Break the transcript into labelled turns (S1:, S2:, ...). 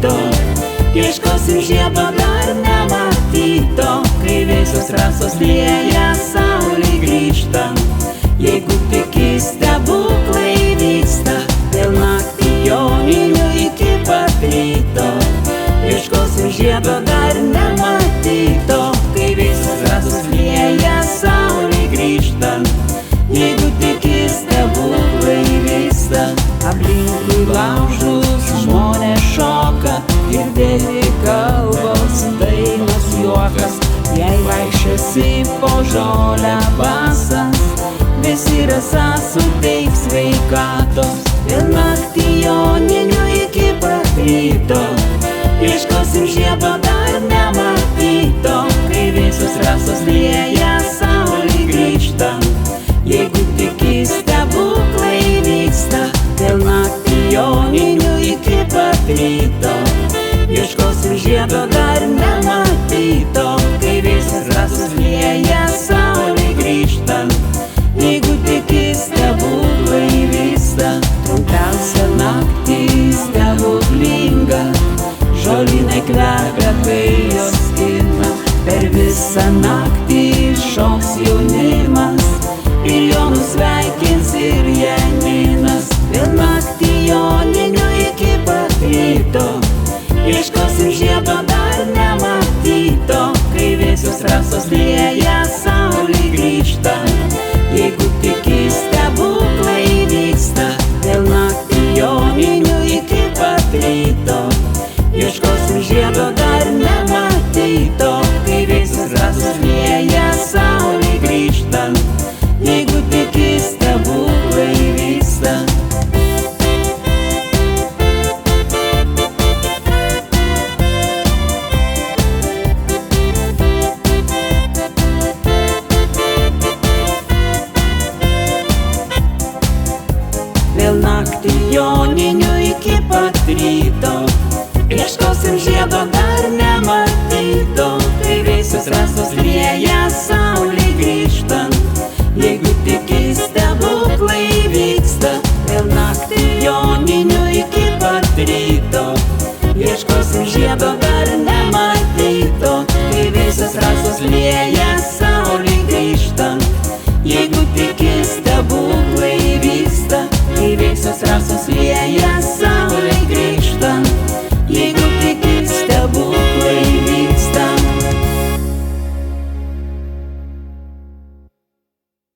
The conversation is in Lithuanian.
S1: ryto. Ieškosim žiedo dar nematyto, kai visos rasos lieja saulei grįžtant. Jeigu tiki stebuklai vyksta, vėl naktį joninių iki pat ryto. Ieškosim žiedo dar nematyto, kai visos rasos lieja saulei grįžtant. Jeigu tiki stebuklai vyksta, aplinkui laužus žmonės šoka, girdėti kalbos, dainos, juokas. Jei vaikščiosi po žolę basas, visi rasa suteiks sveikatos. Vėl naktį joninių iki pat ryto. Ieškosim žiedo dar nematyto, kai visos rasos lieja saulei grįžtant. Jeigu tiki stebuklai vyksta, vėl naktį joninių iki pat ryto. Ieškosim žiedo dar nematyto, kai visos rasos lieja saulei grįžtant. Jeigu tiki stebuklai vyksta, trumpiausia naktį stebuklinga. Žolynai kvepia, kai jos skina, per visą naktį šoks jaunimas. Ir jonus sveikins ir Janinas. Vėl naktį joninių iki pat ryto. Ieškosim žiedo dar nematyto, kai visos rasos lieja saulei grįžtant. Jeigu tiki stebuklai vyksta, vėl naktį joninių iki pat ryto. Ieškosim žiedo dar nematyto, kai visos rasos lieja saulei grįžtant. Jeigu tiki stebuklai vyksta. Vėl naktį joninių iki pat ryto. Ieškosim žiedo dar nematyto, kai visos rasos lieja saulei.